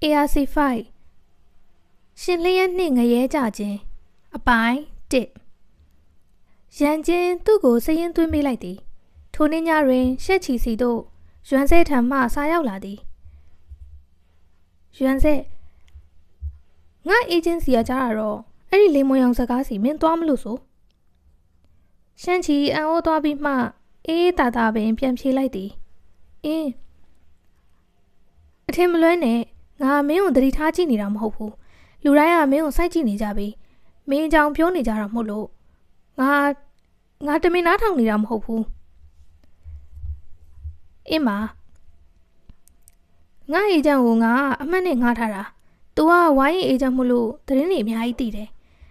ARC5 ရှင်လျက်နှင့်ငရဲကြခြင်းအပိုင်း1ရန်ချင်းသူ့ကိုစရင်သွင်းပေးလိုက်သည်ထိုနေ့ညတွင်ရှက်ချီစီတို့ရွမ်ဆဲထံမှစာရောက်လာသည်ရွမ်ဆဲငါအေဂျင်စီကကြားတာတော့အဲ့ဒီလေမွန်ရောင်စကားစီမင်းသွားမလို့ဆိုရှန်ချီအန်အိုးသွားပြီးမှအေးတာတာပင်ပြန်ဖြေလိုက်သည်အင်းအထင်မလွဲနဲ့ငါမင်းကိုသတိထားကြည့်နေတာမဟုတ်ဘူးလူတိုင်းကမင်းကိုစိုက်ကြည့်နေကြပြီမင်းအကြောင်းပြောနေကြတာမဟုတ်လို့ငါတမင်နားထောင်နေတာမဟုတ်ဘူးအင်းမငါအေဂျင့်ကိုငါအမှတ်နဲ့ငှားထားတာ तू ကဝိုင်းအေဂျင့်မလို့သတင်းတွေအများကြီးသိတယ်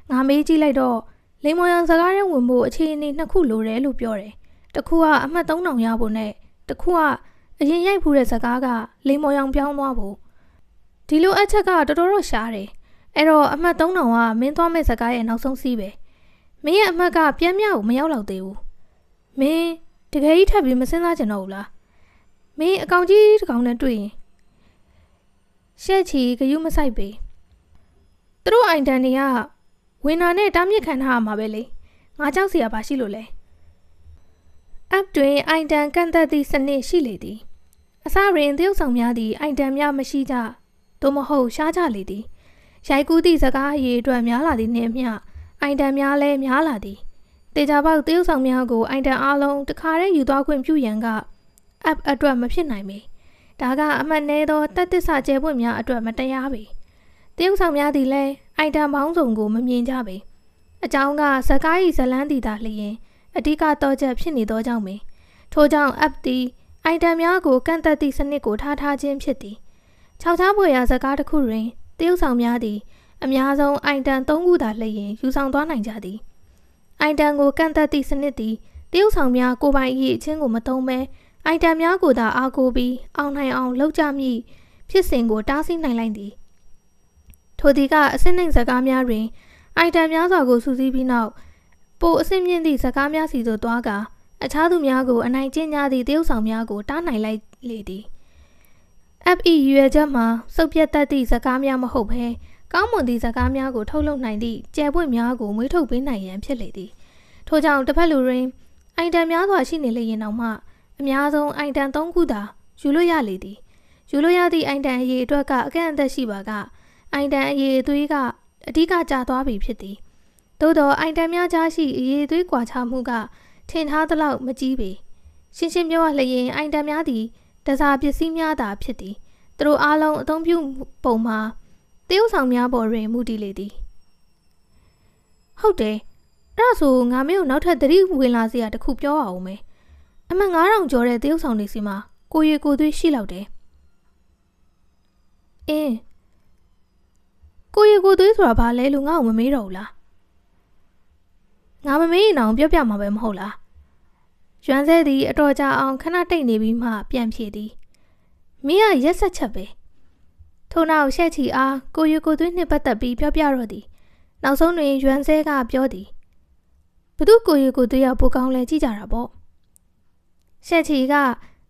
ငါမေးကြည့်လိုက်တော့လိမ္မော်ရန်စကားထဲဝင်ဖို့အခြေအနေနှစ်ခုလိုတယ်လို့ပြောတယ်တစ်ခုကအမှတ်3000ရဖို့နဲ့တစ်ခုကအရင်ရိုက်ဖူးတဲ့စကားကလိမ္မော်ရောင်ပြောင်းသွားဖို့ဒီလိုအချက်ကတော်တော်ရှားတယ်အဲ့တော့အမှတ်3000ကမင်းသွားမဲ့စကားရဲ့နောက်ဆုံးစီးပဲမင်းရဲ့အမှတ်ကပြန်မြောက်မရောက်တော့သေးဘူးမင်းတကယ်ကြီးထပ်ပြီးမစင်းစားချင်တော့ဘူးလားမင်းအကောင်ကြီးတစ်ကောင်နဲ့တွေ့ရင်ရှက်ချီဂယုမဆိုင်ပေသူတို့အိုင်တန်တွေကဝင်နာနဲ့တားမြစ်ခံထားရမှာပဲလေငါကြောက်စရာပါရှိလို့လဲအပ်တွင်အိုင်တန်ကန့်သက်သည့်စနစ်ရှိလေသည်အစရင်သရုပ်ဆောင်များသည်အိုင်တန်များမရှိကြသို့မဟုတ်ရှားကြလေသည်ရိုက်ကူးသည့်စကားအရေးအတွက်များလာသည့်နှင့်မျှအိုင်တန်များလည်းများလာသည်တေချာပေါက်သရုပ်ဆောင်များကိုအိုင်တန်အားလုံးတခါတည်းယူသွားခွင့်ပြုရန်ကအပ်အတွက်မဖြစ်နိုင်ပေဒါကအမှတ်နည်းသောတတ်သစ္စာကျဲပွင့်များအတွက်မတရားပေတရုပ်ဆောင်များသည်လည်းအိုင်တန်ပေါင်းစုံကိုမမြင်ကြပေအကြောင်းကဇကား၏ဇလန်းသည်သာလျင်အဓိကတော့ချက်ဖြစ်နေသောကြောင့်ပင်ထို့ကြောင့်အပ်သည်အိုင်တန်များကိုကန့်သက်သည့်စနစ်ကိုထားခြင်းဖြစ်သည်ခြောက်ခြားပွေရာဇကားတစ်ခုတွင်တရုပ်ဆောင်များသည်အများဆုံးအိုင်တန်3ခုသာလျင်ယူဆောင်သွားနိုင်ကြသည်အိုင်တန်ကိုကန့်သက်သည့်စနစ်သည်တရုပ်ဆောင်များကိုပိုင်၏အချင်းကိုမသုံးဘဲအိုင်တန်များကိုသာအားကိုးပြီးအောင်နိုင်အောင်လုပ်ကြမည်ဖြစ်စဉ်ကိုတားဆီးနိုင်လိုက်သည်ထိုသည်ကအစစ်နှိမ်ဇကားများတွင်အိုင်တန်များစွာကိုစုစည်းပြီးနောက်ပိုအဆင့်မြင့်သည့်ဇကားများစီသို့သွားကာအခြားသူများကိုအနိုင်ကျင့်ကြသည့်တရုပ်ဆောင်များကိုတားနိုင်လိုက်လေသည် FE ရွေချက်မှာစုပ်ပြတ်တတ်သည့်ဇကားများမဟုတ်ဘဲကောင်းမွန်သည့်ဇကားများကိုထုတ်လုပ်နိုင်သည့်ကျယ်ပွင့်များကိုမွေးထုတ်ပေးနိုင်ရန်ဖြစ်လေသည်ထို့ကြောင့်တစ်ဖက်လူတွင်အိုင်တန်များစွာရှိနေလျင်တောင်မှအများဆုံးအိုင်တန်3ခုသာယူလို့ရလေသည်ယူလို့ရသည့်အိုင်တန်အရေးအတွက်ကအကန့်အသတ်ရှိပါကအိုင်တန်အရေးအသွေးကအဓိကကျသွားပြီဖြစ်သည်သို့သောအိုင်တန်များကြားရှိအရေးအသွေးကွာခြားမှုကထင်ထားသလောက်မကြီးပေရှင်းရှင်းပြောရလျင်အိုင်တန်များသည်တစားပစ္စည်းများသာဖြစ်သည်သူတို့အားလုံးအသုံးပြုပုံမှာတရုပ်ဆောင်များပေါ်တွင်မူတည်လေသည်ဟုတ်တယ်အဲ့ဒါဆိုငါမင်းကိုနောက်ထပ်သတိဝင်လာစရာတခုပြောရအောင်မယ်အမှန်9000ကျော်တဲ့တရုပ်ဆောင်တွေစီမှာကိုရီကိုသွေးရှိလောက်တယ်အင်းကိုရီကိုသွေးဆိုတာဘာလဲလို့ငါ့ကိုမမေးတော့ဘူးလားငါမမေးရင်တော့ပြောပြမှာပဲမဟုတ်လားရွမ်ဆဲသည်အတော်ကြာအောင်ခဏတိတ်နေပြီးမှပြန်ဖြေသည်မင်းကရက်ဆက်ချက်ပဲထို့နောက်ရှက်ချီအားကိုရီကိုသွေးနှင့်ပတ်သက်ပြီးပြောပြတော့သည်နောက်ဆုံးတွင်ရွမ်ဆဲကပြောသည်ဘသူကိုရီကိုသွေးရောက်ပိုကောင်းလဲကြည့်ကြတာပေါ့ရှက်ချီက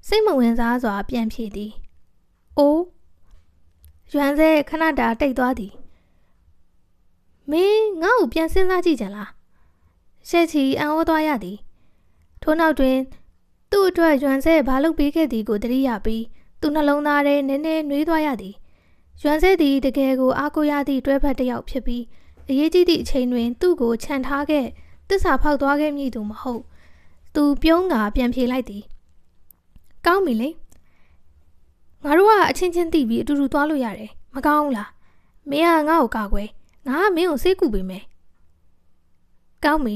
စိတ်မဝင်စားစွာပြန်ဖြေသည်အိုးရွမ်ဆဲခဏတာတိတ်သွားသည်မင်းငါ့ကိုပြန်စဉ်းစားကြည့်ကြလားရှက်ချီအံ့ဩသွားရသည်ထို့နောက်တွင်သူ့အတွက်ရွမ်ဆဲဘာလုပ်ပေးခဲ့သည်ကိုသတိရပြီးသူနှလုံးသားထဲနည်းနည်းနှွေးသွားရသည်ရွမ်ဆဲသည်တကယ်ကိုအားကိုးရသည့်တွဲဖက်တစ်ယောက်ဖြစ်ပြီးအရေးကြီးသည့်အချိန်တွင်သူ့ကိုခြံထားခဲ့တစ္ဆာဖောက်သွားခဲ့မည်သူမဟုတ်သူပြုံးကပြန်ဖြေလိုက်သည်ကောင်းပြီလေငါတို့ကအချင်းချင်းသိပြီးအတူတူသွားလို့ရတယ်မကောင်းဘူးလားမင်းကငါ့ကိုကာကွယ်ငါကမင်းကိုစိတ်ကူပေးမယ်ကောင်းပြီ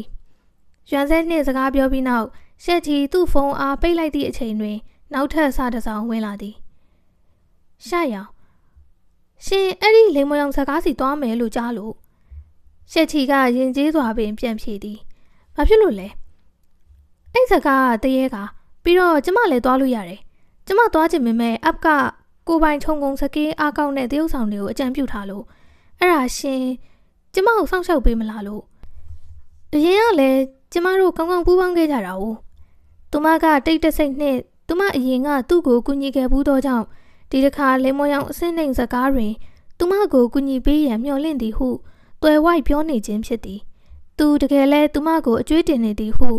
ရွမ်ဆဲနှင့်စကားပြောပြီးနောက်ရှက်ချီသူ့ဖုန်းအားပိတ်လိုက်သည့်အချိန်တွင်နောက်ထပ်စာတစ်စောင်ဝင်လာသည်ရှာရောင်ရှင်အဲ့ဒီလိမ္မော်ရောင်စကားစီသွားမယ်လို့ကြားလို့ရှက်ချီကရင်ကျေးစွာပင်ပြန်ဖြေသည်ဘာဖြစ်လို့လဲအဲ့စကားတရေကပြီးတော့ကျမလည်းသွားလို့ရတယ်ကျမသွားချင်ပေမဲ့အပ်ကကိုပိုင်ခြုံငုံစကေးအားကောင်းတဲ့တရုပ်ဆောင်တွေကိုအကြံပြုထားလို့အဲ့ဒါရှင်ကျမကိုစောင့်ရှောက်ပေးမလားလို့အရင်ကလည်းကျမတို့ကောင်းကောင်းပူးပေါင်းခဲ့ကြတာ哦သူမကတိတ်တဆိတ်နဲ့သူမအရင်ကသူ့ကိုကူညီခဲ့ဘူးတော့ကြောင့် ဒီတစ်ခါလေမောင်ရောင်အစင်းနှိမ်စကားတွင်သူမကိုကူညီပေးရန်မျှော်လင့်သည်ဟုတွယ်ဝိုက်ပြောနေခြင်းဖြစ်သည်သူတကယ်လဲသူမကိုအကျွေးတင်နေသည်ဟု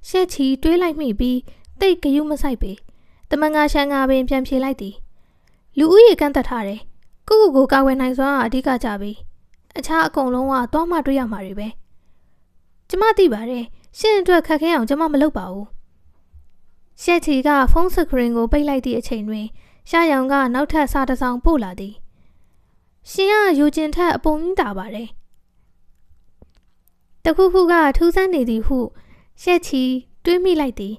ရှက်ချီတွေးလိုက်မိပြီးတိတ်ဂယုမဆိုင်ပေတမန်ငါရှန်ငါပင်ပြန်ဖြေလိုက်သည်လူဦးရေကန့်သက်ထားတယ်ကိုကာဝယ်နိုင်စွာအဓိကကြပြီအခြားအကုန်လုံးကသွားမှတွေ့ရမှာတွေပဲကျမသိပါတယ်ရှင့်အတွက်ခက်ခဲအောင်ကျမမလုပ်ပါဘူးရှက်ချီကဖုန်းစကရင်ကိုပိတ်လိုက်သည့်အချိန်တွင်ရှားရောင်ကနောက်ထပ်စာတစ်စောင်ပို့လာသည်ရှင်ကယူကျင်ထက်အပုံကြီးတာပါတယ်တခုခုကထူးဆန်းနေသည်ဟုရှက်ချီတွေးမိလိုက်သည်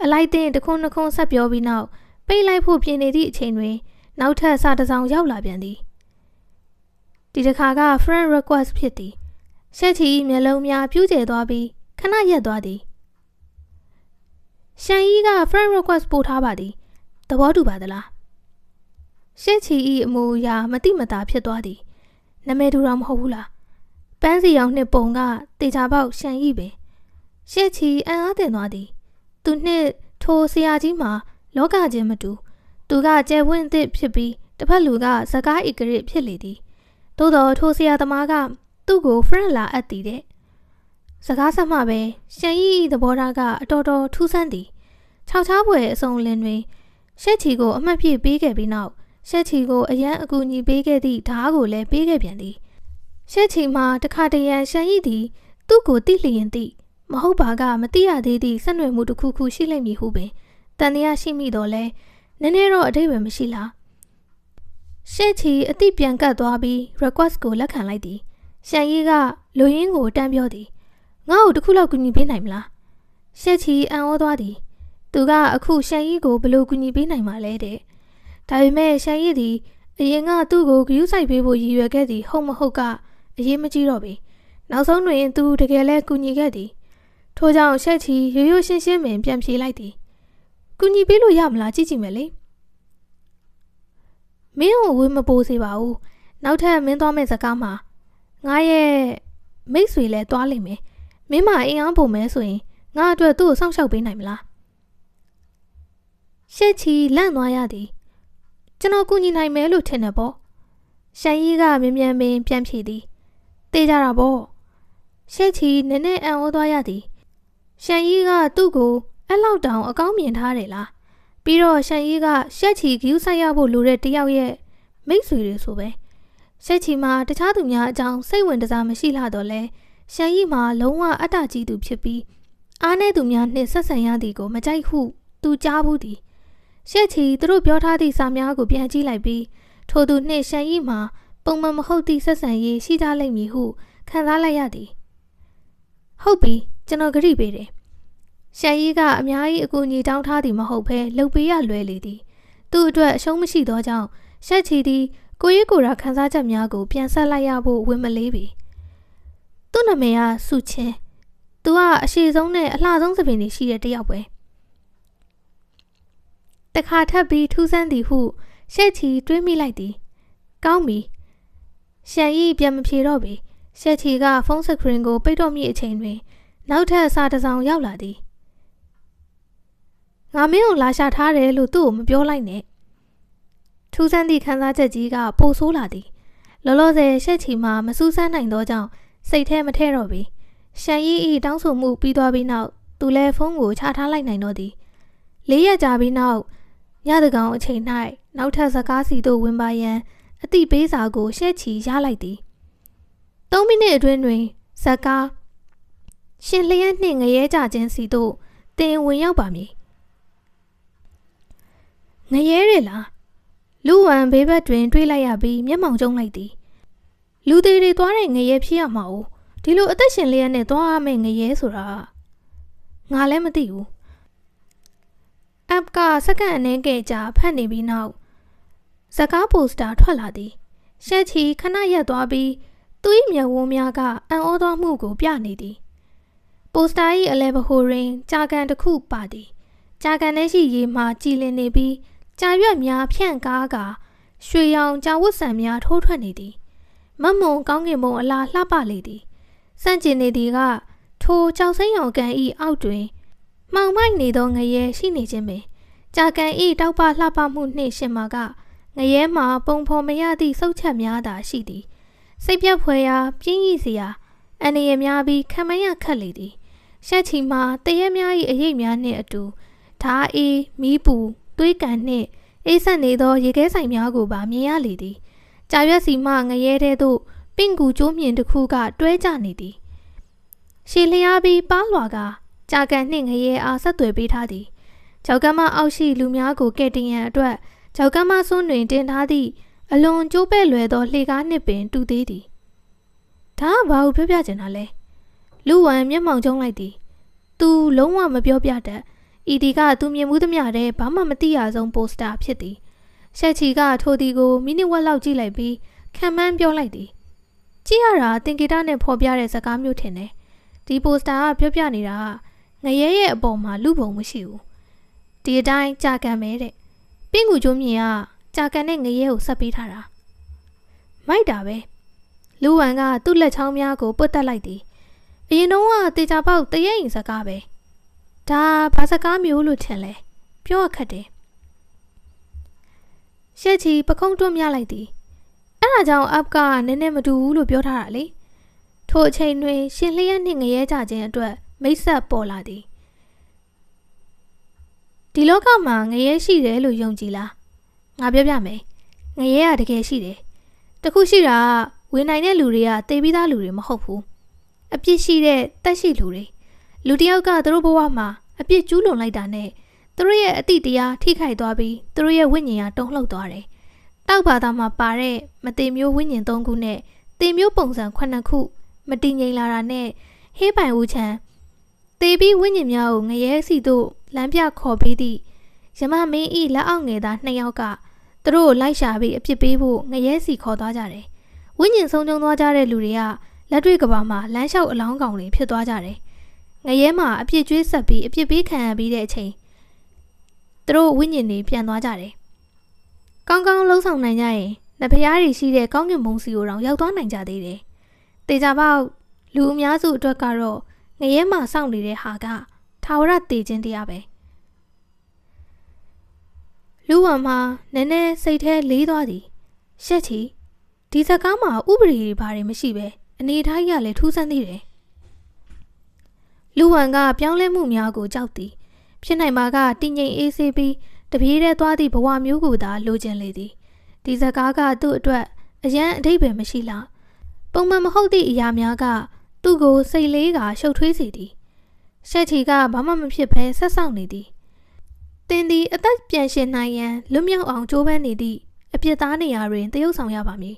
အလိုက်တင်တစ်ခုနှစ်ခုဆက်ပြောပြီးနောက်ပိတ်လိုက်ဖို့ပြင်နေသည့်အချိန်တွင်နောက်ထပ်စာတစ်စောင်ရောက်လာပြန်သည်ဒီတစ်ခါက friend request ဖြစ်သည်ရှက်ချီမျက်လုံးများပြူးကျဲသွားပြီးခဏရက်သွားသည်ရှန်ကြီးက friend request ပို့ထားပါသည်သဘောတူပါသလားရှက်ချီ၏အမူအရာမတိမတာဖြစ်သွားသည်နာမည်တူတော့မဟုတ်ဘူးလားပန်းစီရောင်နှစ်ပုံကတေချာပေါက်ရှန်ကြီးပင်ရှက်ချီအံ့အားသင့်သွားသည်သူနှင့်ထိုဆရာကြီးမှာလောကချင်းမတူသူကကျဲဝင်းသစ်ဖြစ်ပြီးတစ်ဖက်လူကဇကားဣကရစ်ဖြစ်လေသည်သို့တော်ထိုဆရာသမားကသူ့ကို friend လာအပ်သည်တဲ့စကားဆက်မှပဲရှန်ကြီးသဘောထားကအတော်တော်ထူးဆန်းသည်ခြောက်ခြားပွဲအစုံလင်တွင်ရှက်ချီကိုအမှတ်ပြပေးခဲ့ပြီးနောက်ရှက်ချီကိုအရန်အကူအညီပေးခဲ့သည့်ဓားကိုလည်းပေးခဲ့ပြန်သည်ရှက်ချီမှာတခါတရံရှန်ကြီးသည်သူ့ကိုတိလျင်သည့်မဟုတ်ပါကမတိရသေးသည့်ဆက်နွယ်မှုတစ်ခုခုရှိလိမ့်မည်ဟုပင်တန်တရားရှိမိတော့လဲနည်းနည်းတော့အတိတ်ပဲမရှိလားရှက်ချီအတိပြန်ကတ်သွားပြီး request ကိုလက်ခံလိုက်သည်ရှန်ကြီးကလူရင်းကိုတန်းပြောသည်ငါ့ကိုတစ်ခုလောက်ကူညီပေးနိုင်မလားရှက်ချီအံ့ဩသွားသည်သူကအခုရှန်ကြီးကိုဘယ်လိုကူညီပေးနိုင်မှာလဲတဲ့ဒါပေမဲ့ရှန်ကြီးသည်အရင်ကသူ့ကိုဂရုစိုက်ပေးဖို့ရည်ရွယ်ခဲ့သည်ဟုတ်မဟုတ်ကအရေးမကြီးတော့ပေနောက်ဆုံးတွင်သူတကယ်လဲကူညီခဲ့သည်ထို့ကြောင့်ရှက်ချီရိုးရိုးရှင်းရှင်းပင်ပြန်ဖြေလိုက်သည်ကူညီပေးလို့ရမလားကြည့်ကြည့်မယ်လေမင်းကိုဝေးမပိုးစေပါဘူးနောက်ထပ်မင်းသွားမယ့်စကားမှာငါရဲ့မိတ်ဆွေလဲသွားလိမ့်မယ်မင်းမအင်အားပုံမဲဆိုရင်ငါအတွက်သူ့ကိုစောင့်ရှောက်ပေးနိုင်မလားရှက်ချီလန့်သွားရသည်ကျွန်တော်ကူညီနိုင်မယ်လို့ထင်တယ်ပေါ့ရှန်ကြီးကမြန်ပင်ပြန်ဖြေသည်တေးကြတာပေါ့ရှက်ချီနည်းနည်းအံ့ဩသွားရသည်ရှန်ကြီးကသူ့ကိုအဲ့လောက်တောင်အကောင်းမြင်ထားတယ်လားပြီးတော့ရှန်ကြီးကရှက်ချီဂယူးဆိုင်ရဖို့လိုတဲ့တယောက်ရဲ့မိတ်ဆွေတွေဆိုပဲရှက်ချီမှာတခြားသူများအကြောင်းစိတ်ဝင်စားမရှိလာတော့လဲရှန်ကြီးမှာလုံးဝအတ္တကြီးသူဖြစ်ပြီးအားနည်းသူများနှင့်ဆက်ဆံရသည်ကိုမကြိုက်ဟုသူကြားဘူးသည်ရှက်ချီသူတို့ပြောထားသည့်စာများကိုပြန်ကြည့်လိုက်ပြီးထိုသူနှင့်ရှန်ကြီးမှာပုံမှန်မဟုတ်သည့်ဆက်ဆံရေးရှိကြလိမ့်မည်ဟုခံစားလိုက်ရသည်ဟုတ်ပြီကျွန်တော်ဂရုပေးတယ်ရှန်ကြီးကအများကြီးအကူအညီတောင်းထားသည်မဟုတ်ဘဲလှုပ်ပေးရလွယ်လေသည်သူ့အတွက်အရှုံးမရှိသောကြောင့်ရှက်ချီသည်ကိုရီးကိုရာခန်းစားချက်များကိုပြန်ဆက်လိုက်ရဖို့ဝင်မလေးပြီသူ့နာမည်ကစုချင်းသူကအရှိဆုံးနဲ့အလှဆုံးသပင်တွေရှိတဲ့တယောက်ပဲတခါထပ်ပြီးထူးဆန်းသည်ဟုရှက်ချီတွေးမိလိုက်သည်ကောင်းပြီရှန်ကြီးပြန်မဖြေတော့ပြီရှက်ချီကဖုန်းစကရင်ကိုပိတ်တော့မိအချိန်တွင်နောက်ထပ်စာတစ်စောင်ရောက်လာသည်ငါမင်းကိုလာရှာထားတယ်လို့သူ့ကိုမပြောလိုက်နဲ့ထူးဆန်းသည့်ခန်းစားချက်ကြီးကပိုဆိုးလာသည်လောလောဆယ်ရှက်ချီမှာမစူးစမ်းနိုင်သောကြောင့်စိတ်ထဲမထဲတော့ပြီရှန်ကြီး၏တောင်းဆိုမှုပြီးသွားပြီးနောက်သူလည်းဖုန်းကိုချထားလိုက်နိုင်တော့သည်၄ရက်ကြာပြီးနောက်ညသကောင်အချိန်၌နောက်ထပ်စကားစီသို့ဝင်ပါရန်အတိပေးစာကိုရှက်ချီရလိုက်သည်3မိနစ်အတွင်းတွင်စကားရှင်လျက်နှင့်ငရဲကြခြင်းစီသို့တင်ဝင်ရောက်ပါမည်ငရဲရလားလူဝံဘေးဘက်တွင်တွေးလိုက်ရပြီးမျက်မှောင်ကျုံလိုက်သည်လူသေးတွေသွားတဲ့ငရဲဖြစ်ရမှာ哦ဒီလိုအသက်ရှင်လျက်နဲ့သွားရမယ့်ငရဲဆိုတာငါလည်းမသိဘူးအပ်ကစက္ကန့်အနည်းငယ်ကြာဖတ်နေပြီးနောက်စကားပိုစတာထွက်လာသည်ရှက်ချီခဏရက်သွားပြီးသူ၏မျက်ဝန်းများကအံ့ဩသောမှုကိုပြနေသည်ပိုစတာ၏အလဲပဟိုတွင်ကြာကန်တစ်ခုပါသည်ကြာကန်ထဲရှိရေမှကြည်လင်နေပြီးကြာရွက်များဖြန့်ကားကရွှေရောင်ကြာဝတ်ဆံများထိုးထွက်နေသည်မမုံကောင်းကင်ဘုံအလားလှပလေသည်စန့်ကျင်နေသည်ကထိုကြောက်စိမ်းရောင်ကန်၏အောက်တွင်မှောင်မိုက်နေသောငရဲရှိနေခြင်းပင်ကြာကန်၏တောက်ပလှပမှုနှင့်ရှင်မာက ငရဲမှာပုံဖော်မရသည့်စုပ်ချက်များသာရှိသည်စိတ်ပြတ်ဖွယ်ရာပြင်းရည်စရာအန္တရာယ်များပြီးခံမရခက်လေသည်ရှက်ချီမှာတရဲများ၏အရေးများနှင့်အတူဓာအေးမီးပူသွေးကန်နှင့်အေးဆက်နေသောရေခဲဆိုင်များကိုပါမြင်ရလေသည်ကြာရွက်စီမှငရဲထဲသို့ပင့်ကူကျိုးမြင်တစ်ခုကတွဲကျနေသည်ရှည်လျားပြီးပါးလွာကကြာကန်နှင့်ငရဲအားဆက်သွယ်ပေးထားသည်ကြောက်ကမ်းမအောက်ရှိလူများကိုကဲ့တင်ရန်အတွက်ကြောက်ကမ်းမစွန်းတွင်တင်ထားသည့်အလွန်ကျိုးပဲ့လွယ်သောလှေကားနှင့်ပင်တူသေးသည်ဒါကဘာကိုပြောပြချင်တာလဲလူဝံမျက်မှောင်ကျုံလိုက်သည်သူလုံးဝမပြောပြတတ်ဤဒီကသူမြင်မှုသမျှတည်းဘာမှမသိရဆုံးပိုစတာဖြစ်သည်ရှက်ချီကထိုဒီကိုမိနစ်ဝက်လောက်ကြည့်လိုက်ပြီးခံမှန်းပြောလိုက်သည်ကြည့်ရတာတင်ဂီတနဲ့ဖော်ပြတဲ့ဇာတ်ကားမျိုးထင်တယ်ဒီပိုစတာကပြောပြနေတာငရဲရဲ့အပေါ်မှာလူပုံမရှိဘူးဒီအတိုင်းကြာကန်မဲတဲ့ပင့်ကူကျိုးမြင်ကကြာကန်နဲ့ငရဲကိုဆက်ပေးထားတာမိုက်တာပဲလူဝံကသူ့လက်ချောင်းများကိုပုတ်တက်လိုက်သည်အရင်တော့ကတေချာပေါက်တရဲရင်စကားပဲဒါဘာစကားမျိုးလို့ထင်လဲပြောရခက်တယ်ရှက်ချီပခုံးတွန်းမြလိုက်သည်အဲ့ဒါကြောင့်အပ်ကနည်းနည်းမတူဘူးလို့ပြောထားတာလေထိုအချိန်တွင်ရှင်လျက်နှင့်ငရဲကြခြင်းအတွက်မိတ်ဆက်ပေါ်လာသည်ဒီလောကမှာငရဲရှိတယ်လို့ယုံကြည်လားငါပြောပြမယ်ငရဲကတကယ်ရှိတယ်တခုရှိတာဝင်နိုင်တဲ့လူတွေကတေးပြီးသားလူတွေမဟုတ်ဘူးအပြစ်ရှိတဲ့တက်ရှိလူတွေလူတယောက်ကသူတို့ဘဝမှာအပြစ်ကျူးလွန်လိုက်တာနဲ့သူတို့ရဲ့အတိတရားထိခိုက်သွားပြီးသူတို့ရဲ့ဝိညာဉ်ကတုံ့လှုပ်သွားတယ်တောက်ဘာသာမှာပါတဲ့မတေမျိုးဝိညာဉ်3ခုနဲ့တေမျိုးပုံစံ9ခုမတည်ငြိမ်လာတာနဲ့ဟေးပိုင်ဦးချမ်းတေပြီးဝိညာဉ်များကိုငရဲစီတို့လမ်းပြခေါ်ပေးသည့်ယမမင်းဤလက်အောက်ငယ်သား2ယောက်ကသူတို့ကိုလိုက်ရှာပြီးအပြစ်ပေးဖို့ငရဲစီခေါ်သွားကြတယ်ဝိညာဉ်ဆုံးရှုံးသွားကြတဲ့လူတွေကလက်တွေ့ကဘာမှာလမ်းလျှောက်အလောင်းကောင်တွေဖြစ်သွားကြတယ်ငရဲမှာအပြစ်ကျွေးဆက်ပြီးအပြစ်ပေးခံရပြီးတဲ့အချိန်သူတို့ဝိညာဉ်တွေပြန်သွားကြတယ်ကောင်းကောင်းလှုပ်ဆောင်နိုင်ကြရင်နဖျားတွေရှိတဲ့ကောင်းကင်ဘုံစီကိုတောင်ရောက်သွားနိုင်ကြသေးတယ်တေချာပေါက်လူအများစုအတွက်ကတော့ငရဲမှာစောင့်နေတဲ့ဟာကထာဝရတည်ခြင်းတရားပဲလူဝံမှာနည်းနည်းစိတ်ထဲလေးသွားသည်ရှက်ချီဒီစကားမှာဥပဒေတွေဘာတွေမရှိပဲအနေထားကြီးကလည်းထူးဆန်းသေးတယ်လူဝံကပြောင်းလဲမှုများကိုကြောက်သည်ဖြစ်နိုင်ပါကတည်ငြိမ်အေးဆေးပြီးတပြေးတဲ့သွားသည့်ဘဝမျိုးကိုသာလိုချင်လေသည်ဒီစကားကသူ့အတွက်အရန်အဓိပ္ပာယ်မရှိလားပုံမှန်မဟုတ်သည့်အရာများကသူ့ကိုစိတ်လေးကရှုပ်ထွေးစေသည်ရှက်ချီကဘာမှမဖြစ်ဘဲဆက်ဆောင်နေသည်တင်သည်အသက်ပြန်ရှင်နိုင်ရန်လွတ်မြောက်အောင်ကြိုးပမ်းနေသည့်အပြစ်သားနေရာတွင်တရုပ်ဆောင်ရပါမည်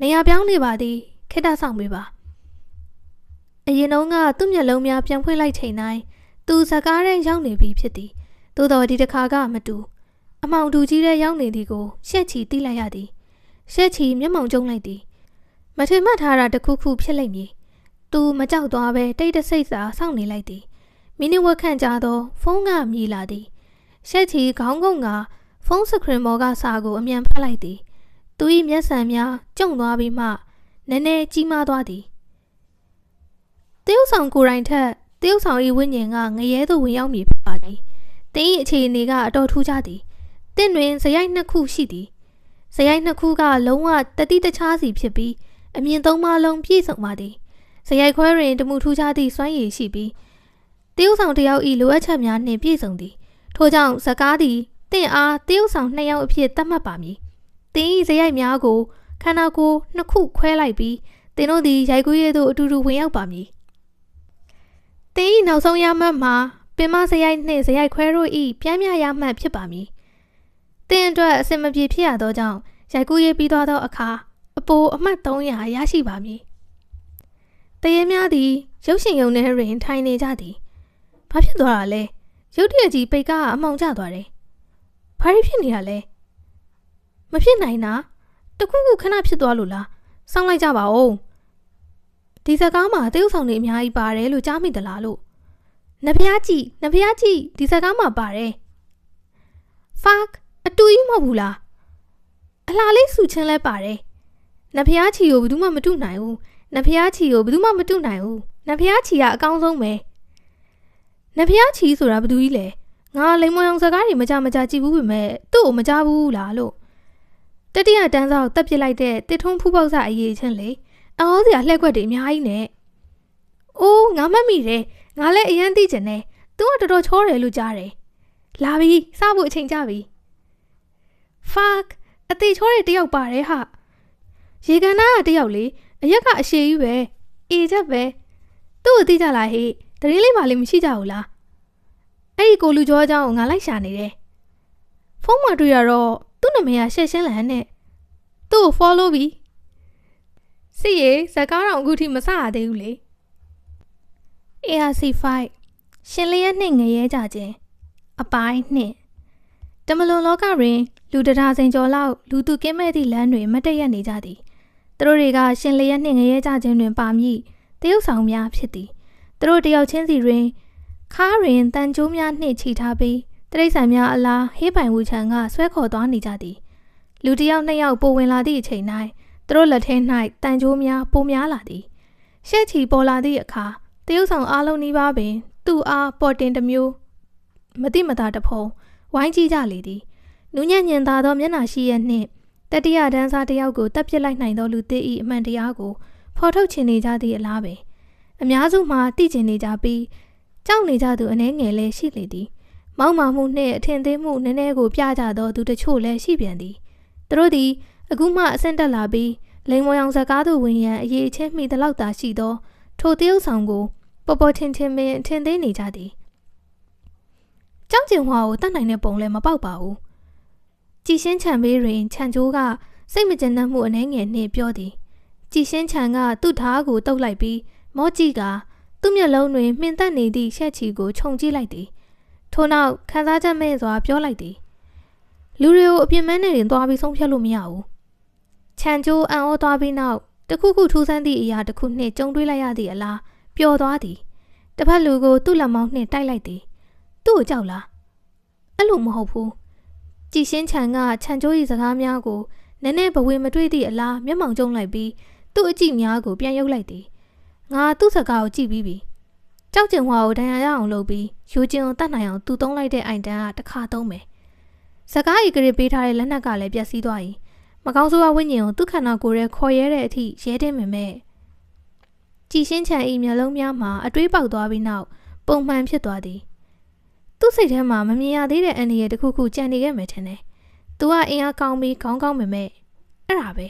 နေရာပြောင်းနေပါသည်ခေတ္တဆောင်ပေးပါအရင်တုန်းကသူ့မျက်လုံးများပြန်ဖွင့်လိုက်ချိန်တိုင်းသူစကားထဲရောက်နေပြီဖြစ်သည်သို့တော်ဒီတစ်ခါကမတူအမောင်တူကြီးထဲရောက်နေသည်ကိုရှက်ချီသိလိုက်ရသည်ရှက်ချီမျက်မှောင်ကျုံလိုက်သည်မထင်မှတ်ထားတာတခုခုဖြစ်လိမ့်မည်သူမကြောက်သွားပဲတိတ်တဆိတ်စာစောင့်နေလိုက်သည်မိနစ်ဝက်ခန့်ကြာသောဖုန်းကမြည်လာသည်ရှက်ချီခေါင်းကုန်းကဖုန်းစခရင်ပေါ်ကစာကိုအမြန်ဖတ်လိုက်သည်သူ၏မျက်စံများကျုံသွားပြီးမှနည်းနည်းကြီးမားသွားသည်တရုတ်ဆောင်ကိုယ်တိုင်ထက်တရုတ်ဆောင်၏ဝိညာဉ်ကငရဲသို့ဝင်ရောက်မည်ဖြစ်ပါသည်တင်း၏အခြေအနေကအတော်ထူးခြားသည်တင့်တွင်ဇယိုက်2ခုရှိသည်ဇယိုက်2ခုကလုံးဝတတိတခြားစီဖြစ်ပြီးအမြင်3ပါးလုံးပြည့်စုံပါသည်ဇယိုက်ခွဲတွင်တမှုထူးခြားသည့်စွမ်းရည်ရှိပြီးတရုတ်ဆောင်တစ်ယောက်၏လိုအပ်ချက်များနှင့်ပြည့်စုံသည်ထို့ကြောင့်ဇကားသည်တင့်အားတရုတ်ဆောင်2ယောက်အဖြစ်သတ်မှတ်ပါမည်တင်း၏ဇယိုက်များကိုခန္ဓာကိုယ်2ခုခွဲလိုက်ပြီးတင်းတို့သည်ရိုက်ကူးရဲသို့အတူတူဝင်ရောက်ပါမည်တင်း၏နောက်ဆုံးရမှတ်မှာပင်မဇယိုက်နှင့်ဇယိုက်ခွဲတို့၏ပြင်းပြရမှတ်ဖြစ်ပါမည်တင်းအတွက်အစင်မပြေဖြစ်ရသောကြောင့်ရိုက်ကူးရဲပြီးသွားသောအခါအပိုအမှတ်300ရရှိပါမည်တရေများသည်ရုပ်ရှင်ရုံထဲတွင်ထိုင်နေကြသည်ဘာဖြစ်သွားတာလဲရုတ်တရက်ကြီးပိတ်ကားအမှောင်ကျသွားတယ်ဘာဖြစ်နေတာလဲမဖြစ်နိုင်တာတခုခုခဏဖြစ်သွားလို့လားစောင့်လိုက်ကြပါဦးဒီစကားမှာတရုတ်ဆောင်တွေအများကြီးပါတယ်လို့ကြားမိသလားလို့နဖျားကြည့်ဒီစကားမှာပါတယ်ဖာက်အတူကြီးမဟုတ်ဘူးလားအလားလေးဆူချင်းလဲပါတယ်နဖျားချီကိုဘယ်သူမှမတူနိုင်ဘူးနဖျားချီကိုဘယ်သူမှမတူနိုင်ဘူးနဖျားချီကအကောင်းဆုံးပဲနဖျားချီဆိုတာဘယ်သူကြီးလဲငါလိမ်မောင်စကားတွေမကြကြည့်ဘူးပဲမဲ့သူ့ကိုမကြားဘူးလားလို့ တတိယတန်းစားကိုတက်ပစ်လိုက်တဲ့တစ်ထုံးဖူးပေါက်စာအရေးချင်းလေအော်စရာလှည့်ကွက်တွေအများကြီးနဲ့အိုးငါမှတ်မိတယ်ငါလည်းအရန်သိချင်တယ်သူကတော်တော်ချောတယ်လို့ကြားတယ်လာပြီစဖို့အချိန်ကြပြီ fuck အသေးချောတဲ့တယောက်ပါတယ်ဟာရေကန်နာကတယောက်လေအရက်ကအရှည်ကြီးပဲအေချက်ပဲသူ့ကိုသိကြလားဟေ့တရင်လေးပါလေးမရှိကြဘူးလားအဲ့ဒီကိုလူကျော်အကြောင်းကိုငါလိုက်ရှာနေတယ်ဖုန်းမှာတွေ့ရတော့သူ့နာမည်ကရှက်ရှင်းလန်နဲ့သူ့ကို follow ပြီစီရေဇကားတော်အခုထိမစရသေးဘူးလေ ARC5 ရှင်လျက်နှင့်ငရဲကြခြင်းအပိုင်းနှင့်တမလွန်လောကတွင်လူတရာစိန်ကျော်လောက်လူသူကင်းမဲ့သည့်လမ်းတွင်မတ်တရက်နေကြသည်သူတို့တွေကရှင်လျက်နှင့်ငရဲကြခြင်းတွင်ပါမည်တရုတ်ဆောင်များဖြစ်သည်သူတို့တယောက်ချင်းစီတွင်ခါးတွင်တန်ကြိုးများနှင့်ချီထားပြီးတရိษံများအလားဟေးပိုင်ဝူချံကဆွဲခေါ်သွားနေကြသည်လူတစ်ယောက်နှစ်ယောက်ပိုဝင်လာသည့်အချိန်၌သူတို့လက်ထဲ၌တန်ကြိုးများပိုများလာသည်ရှက်ချီပေါ်လာသည့်အခါတရုတ်ဆောင်အားလုံးနီးပါးပင်သူ့အားပေါ်တင်တစ်မျိုးမတိမတာတဖုံဝိုင်းကြည့်ကြလေသည်နူးညံ့ညင်သာသောမျက်နှာရှိရနှင့်တတိယဒန်းစားတစ်ယောက်ကိုတပ်ပစ်လိုက်နိုင်သောလူသစ်၏အမှန်တရားကိုဖော်ထုတ်ချင်နေကြသည့်အလားပင်အများစုမှာသိကျင်နေကြပြီးကြောက်နေကြသူအနှဲငယ်လည်းရှိလေသည်မောက်မာမှုနှင့်အထင်သေးမှုနည်းနည်းကိုပြကြသောသူတချို့လည်းရှိပြန်သည်သူတို့သည်အခုမှအဆင့်တက်လာပြီးလိန်မော်ရောင်ဇကားသူဝင်ရန်အရေးချင်းမိသလောက်သာရှိသောထိုတရုတ်ဆောင်ကိုပေါ်ပေါ်ထင်ထင်ပင်အထင်သေးနေကြသည်ကြောက်ကျင်ဟွာကိုတတ်နိုင်တဲ့ပုံလည်းမပေါက်ပါဘူးကြည်ရှင်းချံဘေးတွင်ခြံကျိုးကစိတ်မကျဉ်နှံ့မှုအနှဲငယ်နှင့်ပြောသည်ကြည်ရှင်းချံကသူ့ဓာတ်ကိုတုပ်လိုက်ပြီးမော့ကြည့်ကသူ့မျက်လုံးတွင်မှင်သက်နေသည့်ရှက်ချီကိုခြုံကြည့်လိုက်သည်ထို့နောက်ခန်းစားချက်မဲ့စွာပြောလိုက်သည်လူတွေကိုအပြင်းမဲနဲ့တင်သွားပြီးဆုံးဖြတ်လို့မရဘူးခြံကျိုးအံ့ဩသွားပြီးနောက်တခုခုထူးဆန်းသည့်အရာတစ်ခုနှင့်ကြုံတွေ့လိုက်ရသည့်အလားပျော်သွားသည်တစ်ဖက်လူကိုသူ့လက်မောင်းနှင့်တိုက်လိုက်သည်သူ့ကိုကြောက်လားအဲ့လိုမဟုတ်ဘူးကြည်ရှင်းချံကခြံကျိုး၏စကားများကိုနည်းနည်းဘဝမတွေ့သည့်အလားမျက်မှောင်ကျုံလိုက်ပြီးသူ့အကြည့်များကိုပြန်ရုပ်လိုက်သည်ငါသူ့စကားကိုကြည့်ပြီးပြီကြောက်ကျင်ဟွာကိုဒဏ်ရာရအောင်လုပ်ပြီးယူကျင်ကိုတတ်နိုင်အောင်သူသုံးလိုက်တဲ့အိုင်တန်ကတစ်ခါသုံးမယ်စကားဤကလေးပေးထားတဲ့လက်နက်ကလည်းပျက်စီးသွား၏မကောင်းဆိုးဝါးဝိညာဉ်ကိုသူ့ခန္ဓာကိုယ်ရဲ့ခေါ်ရဲတဲ့အထိရဲတင်မိမဲ့ကြည်ရှင်းချံ၏မျက်လုံးများမှာအတွေးပေါက်သွားပြီးနောက်ပုံမှန်ဖြစ်သွားသည်သူ့စိတ်ထဲမှာမမြင်ရသေးတဲ့အန္တရာယ်တစ်ခုခုကြံနေခဲ့မယ်ထင်တယ်သူကအင်အားကောင်းပြီးခေါင်းကောင်းမိမဲ့အဲ့ဒါပဲ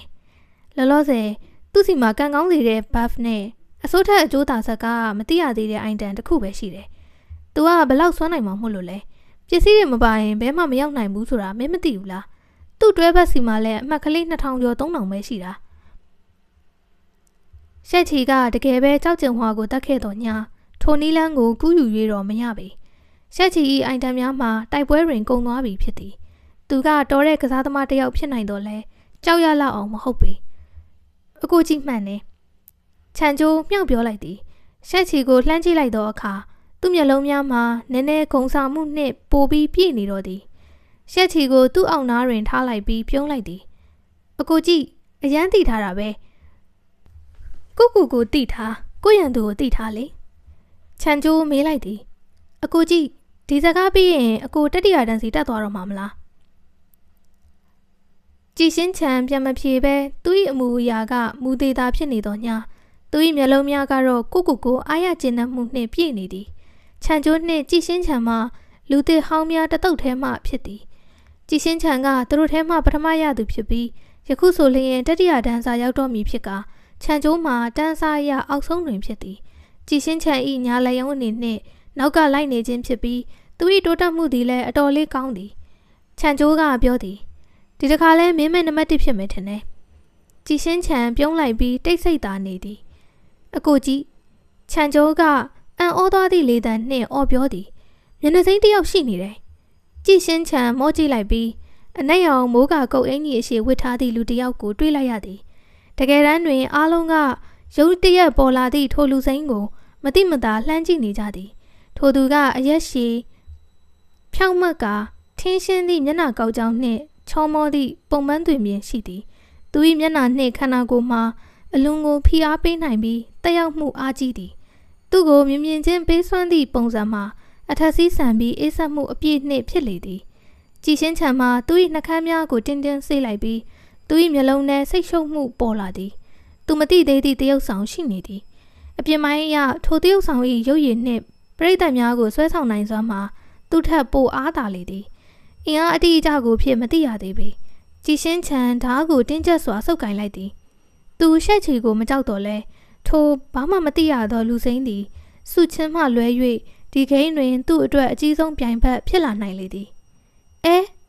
လောလောဆယ်သူ့စီမှာကန်ကောင်းစေတဲ့ buff နဲ့အစိုးထက်အကျိုးသာဆက်ကမသိရသေးတဲ့အိုင်တန်တစ်ခုပဲရှိတယ်။သူကဘလောက်စွမ်းနိုင်မှာမဟုတ်လို့လဲ။ပစ္စည်းတွေမပါရင်ဘဲမှမရောက်နိုင်ဘူးဆိုတာမင်းမသိဘူးလား။သူ့တွဲဘက်စီမှာလည်းအမှတ်ကလေး2000ကျော်3000ပဲရှိတာ။ရှက်ချီကတကယ်ပဲကြောက်ကြင်ဟွာကိုတတ်ခဲ့တော်ညာထိုနီးလန်းကိုကူးယူ၍တော့မရပေ။ရှက်ချီ၏အိုင်တန်များမှာတိုက်ပွဲတွင်ကုန်သွားပြီဖြစ်သည်။သူကတော်တဲ့ကစားသမားတစ်ယောက်ဖြစ်နိုင်တော့လဲကြောက်ရလောက်အောင်မဟုတ်ပေ။အကိုကြီးမှန်တယ်။ခြံကျိုးမြှောက်ပြောလိုက်သည်ရှက်ချီကိုလှမ်းကြည့်လိုက်သောအခါသူ့မျက်လုံးများမှာနည်းနည်းဂုံဆောင်မှုနှင့်ပိုပြီးပြည့်နေတော့သည်ရှက်ချီကိုသူ့အောင်နားတွင်ထားလိုက်ပြီးပြုံးလိုက်သည်အကိုကြီးအရန်တိထားတာပဲကိုတိထားကိုရန်သူကိုတိထားလေခြံကျိုးမေးလိုက်သည်အကိုကြီးဒီစကားပြီးရင်အကိုတတိယတန်းစီတက်သွားတော့မှာမလားကြည်ရှင်းချံပြန်မဖြေပဲသူ့၏အမူအရာကမူသေးတာဖြစ်နေတော့ညာသူ၏မျက်လုံးများကတော့ကိုအားရကျဉ်းနှံ့မှုနှင့်ပြည့်နေသည်ခြံကျိုးနှင့်ကြည်ရှင်းချံမှာလူသစ်ဟောင်းများတတုတ်ထဲမှဖြစ်သည်ကြည်ရှင်းချံကသူတို့ထဲမှပထမရသူဖြစ်ပြီးယခုဆိုလျင်တတိယတန်းစာရောက်တော့မည်ဖြစ်ကာခြံကျိုးမှာတန်းစာရအောက်ဆုံးတွင်ဖြစ်သည်ကြည်ရှင်းချံ၏ညာလျုံအနေနှင့်နောက်ကလိုက်နေခြင်းဖြစ်ပြီးသူ၏တိုးတက်မှုသည်လည်းအတော်လေးကောင်းသည်ခြံကျိုးကပြောသည်ဒီတစ်ခါလဲမင်းမဲ့နံပါတ်1ဖြစ်မယ်ထင်တယ်ကြည်ရှင်းချံပြုံးလိုက်ပြီးတိတ်ဆိတ်သာနေသည်အကိုကြီးခြံကျိုးကအံ့ဩသွားသည့်လေတံနှင့်အော်ပြောသည်မျက်နှာစိမ်းတစ်ယောက်ရှိနေတယ်ကြည်ရှင်းချံမော့ကြည့်လိုက်ပြီးအနက်ရောင်မိုးကကုတ်အင်ကြီးအရှိဝတ်ထားသည့်လူတစ်ယောက်ကိုတွေ့လိုက်ရသည်တကယ်တမ်းတွင်အားလုံးကရုပ်တရက်ပေါ်လာသည့်ထိုလူစိမ်းကိုမတိမတာလှမ်းကြည့်နေကြသည်ထိုသူကအရက်ရှည်ဖြောင့်မတ်ကထင်းရှင်းသည့်မျက်နှာကောက်ကြောင်းနှင့်ချောမောသည့်ပုံမှန်တွင်မြင်ရှိသည်သူ၏မျက်နှာနှင့်ခန္ဓာကိုယ်မှာအလွန်ကိုဖိအားပေးနိုင်ပြီးတက်ရောက်မှုအားကြီးသည်သူ့ကိုမြင်ချင်းပေးစွမ်းသည့်ပုံစံမှာအထက်စီးဆန်ပြီးအေးဆက်မှုအပြည့်နှင့်ဖြစ်လေသည်ကြည်ရှင်းချံမှာသူ၏နှာခမ်းများကိုတင်းတင်းဆေးလိုက်ပြီး သူ၏မျက်လုံးထဲစိတ်ရှုပ်မှုပေါ်လာသည်သူမသိသေးသည့်တရုတ်ဆောင်ရှိနေသည်အပြင်ပိုင်းအရထိုတရုတ်ဆောင်၏ရုပ်ရည်နှင့်ပရိသတ်များကိုဆွဲဆောင်နိုင်စွမ်းမှာသူထက်ပိုအားသာလေသည်အင်အားအတိအကျကိုဖြစ်မသိရသေးပေကြည်ရှင်းချန်ဓားကိုတင်းကျပ်စွာဆုပ်ကိုင်လိုက်သည်သူရှက်ချီကိုမကြောက်တော့လဲထိုဘာမှမသိရသောလူစိမ်းသည်စုချင်းမှလွဲ၍ဒီဂိမ်းတွင်သူ့အတွက်အကြီးဆုံးပြိုင်ဘက်ဖြစ်လာနိုင်လေသည်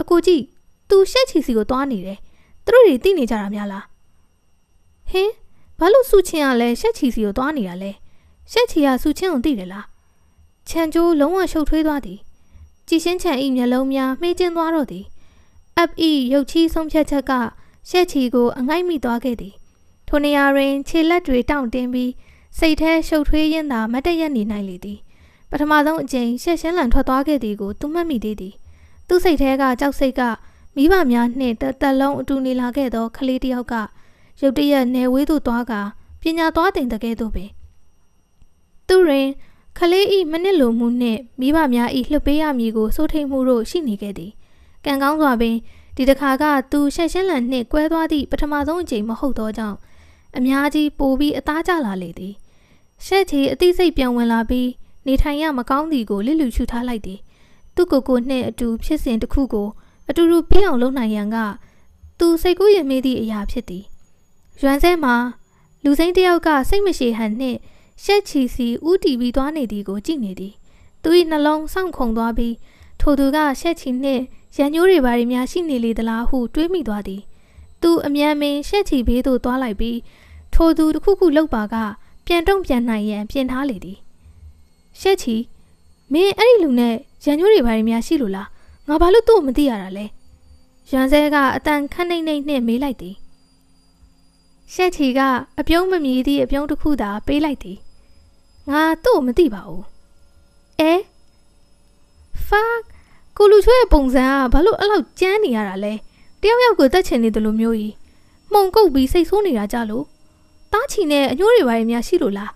အကိုကြီးသူရှက်ချီစီကိုသွားနေတယ်သူတို့တွေသိနေကြတာများလားဟင်ဘာလို့စုချင်းကလည်းရှက်ချီစီကိုသွားနေတာလဲရှက်ချီကစုချင်းကိုသိတယ်လားချန်ကျိုးလုံးဝရှုပ်ထွေးသွားသည်ကြည်ရှင်းချန်၏မျက်လုံးများမှေးကျင်းသွားတော့သည်အပ်၏ရုပ်ချီးဆုံးဖြတ်ချက်ကရှက်ချီကိုအငိုက်မိသွားခဲ့သည်ထိုနေရာတွင်ခြေလက်တွေတောင့်တင်းပြီးစိတ်ထဲရှုပ်ထွေးရင်းသာမတ်တရက်နေနိုင်လေသည်ပထမဆုံးအကြိမ်ရှက်ရှင်းလန်ထွက်သွားခဲ့သည်ကိုသူမှတ်မိသေးသည်သူ့စိတ်ထဲကကြောက်စိတ်ကမိဘများနှင့်တက်လုံးအတူနေလာခဲ့သောကလေးတစ်ယောက်ကရုတ်တရက်နယ်ဝေးသို့သွားကပညာသွားတင်တဲ့ကဲ့သို့ပင်သူတွင်ကလေး၏မနစ်လိုမှုနှင့်မိဘများ၏လှုပ်ပေးရမည်ကိုစိုးထိန်မှုတို့ရှိနေခဲ့သည်ကံကောင်းစွာပင်ဒီတစ်ခါကသူရှက်ရှင်းလန်နှင့်ကွဲသွားသည့်ပထမဆုံးအကြိမ်မဟုတ်သောကြောင့်အများကြီးပိုပြီးအသားကျလာလေသည်ရှက်ချီအသိစိတ်ပြန်ဝင်လာပြီးနေထိုင်ရမကောင်းသည်ကိုလစ်လူရှုထားလိုက်သည်သူ့ကိုနှင့်အတူဖြစ်စဉ်တစ်ခုကိုအတူတူပြီးအောင်လုပ်နိုင်ရန်ကသူစိတ်ကူးရမေးသည့်အရာဖြစ်သည်ရွမ်ဆဲမှာလူစိမ်းတစ်ယောက်ကစိတ်မရှိဟန်နှင့်ရှက်ချီစီဥတီပြီးသွားနေသည်ကိုကြည့်နေသည်သူ၏နှလုံးစောင့်ခုန်သွားပြီးထိုသူကရှက်ချီနှင့်ရန်ညိုးတွေဘာတွေများရှိနေလေသလားဟုတွေးမိသွားသည်သူအမြန်ပင်ရှက်ချီဘေးသို့သွားလိုက်ပြီးထိုသူတစ်ခုခုလှုပ်ပါကပြန်တုံ့ပြန်နိုင်ရန်ပြင်ထားလေသည်ရှက်ချီမင်းအဲ့ဒီလူနဲ့ရန်ညိုးတွေဘာတွေများရှိလို့လားငါဘာလို့သူ့ကိုမသိရတာလဲရန်ဆဲကအတန်ခန့်နှိမ့်နှိမ့်နှင့်မေးလိုက်သည်ရှက်ချီကအပြုံးမမြည်သည့်အပြုံးတစ်ခုသာပေးလိုက်သည်ငါသူ့ကိုမသိပါဘူးfuck ကိုလူချွေးရဲ့ပုံစံကဘာလို့အဲ့လောက်ကြမ်းနေရတာလဲတယောက်ယောက်ကိုတတ်ချင်နေတယ်လို့မျိုးကြီးမှုန်ကုတ်ပြီးစိတ်ဆိုးနေတာကြလို့တားချီနဲ့အညိုးတွေဘာတွေများရှိလို့လား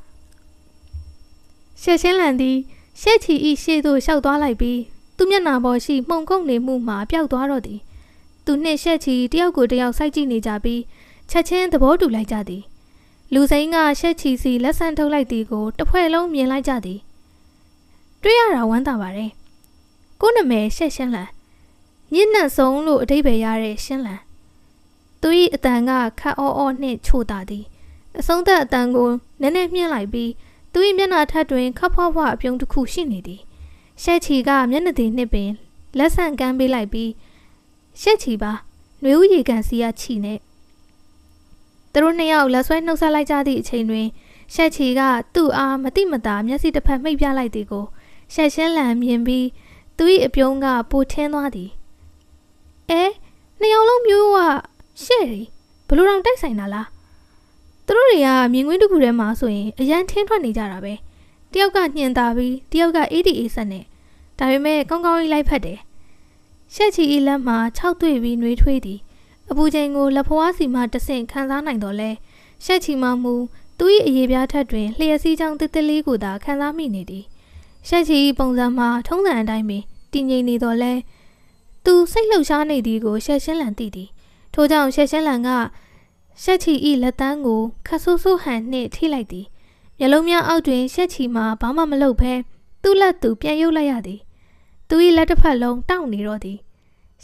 ရှက်ရှင်းလန်သည်ရှက်ချီဤရှေ့သို့ရှောက်သွားလိုက်ပြီးသူမျက်နှာပေါ်ရှိမှုန်ကုတ်နေမှုမှာပျောက်သွားတော့သည်သူနှင့်ရှက်ချီတယောက်ကိုတယောက်စိုက်ကြည့်နေကြပြီးချက်ချင်းသဘောတူလိုက်ကြသည်လူစိမ်းကရှက်ချီစီလက်ဆန်းထုတ်လိုက်သည်ကိုတစ်ဖွဲ့လုံးမြင်လိုက်ကြသည်တွေ့ရတာဝမ်းသာပါတယ်ကိုနာမည်ရှက်ရှင်းလန်ညစ်နတ်ဆုံးလို့အဓိပ္ပာယ်ရတဲ့ရှင်းလန်သူ၏အတန်ကခတ်အောအောနှင့်ချိုတာသည်အဆုံးသက်အတန်ကိုနည်းနည်းမြှင့်လိုက်ပြီးသူ၏မျက်နှာထက်တွင်ခပ်ဖွားဖွားအပြုံးတစ်ခုရှိနေသည်ရှက်ချီကမျက်နှာသေးနှင့်ပင်လက်ဆန့်ကမ်းပေးလိုက်ပြီးရှက်ချီပါຫນွေဦးရေကန်စီရချီနဲ့သူတို့နှစ်ယောက်လက်ဆွဲနှုတ်ဆက်လိုက်ကြသည့်အချိန်တွင်ရှက်ချီကသူ့အားမတိမတာမျက်စိတစ်ဖက်မှိတ်ပြလိုက်သည်ကိုရှက်ရှင်းလန်မြင်ပြီးသူ၏အပြုံးကပိုထင်းသွားသည်နှစ်ယောက်လုံးမျိုးကရှက်ရီဘလို့တောင်တိုက်ဆိုင်တာလားသူတို့တွေကမြင်ကွင်းတစ်ခုထဲမှာဆိုရင်အရန်ထင်းထွက်နေကြတာပဲတယောက်ကညှင်သာပြီးတယောက်ကအေးဒီအေးဆက်နဲ့ဒါပေမဲ့ကောင်းကောင်းလေးလိုက်ဖက်တယ်ရှက်ချီဤလက်မှာ6တွေ့ပြီးနှွေးထွေးသည်အပူချိန်ကိုလက်ဖွားစီမှတဆင့်ခံစားနိုင်တော့လဲရှက်ချီမှမူသူ၏အရေးပြားထက်တွင်လျှက်စီးချောင်းတစ်တစ်လေးကိုသာခံစားမိနေသည်ရှက်ချီပုံစံမှာထုံးစံအတိုင်းပင်တည်ငြိမ်နေတော့လဲသူစိတ်လှုပ်ရှားနေသည်ကိုရှက်ရှင်းလန်သိသည်ထို့ကြောင့်ရှက်ရှင်းလန်ကရှက်ချီ၏လက်တန်းကိုခတ်ဆိုးဆိုးဟန်နှင့်ထိလိုက်သည်မျက်လုံးများအောက်တွင်ရှက်ချီမှာဘာမှမလုပ်ဘဲသူ့လက်သူပြန်ရုပ်လိုက်ရသည်သူ၏လက်တစ်ဖက်လုံးတောင့်နေတော့သည်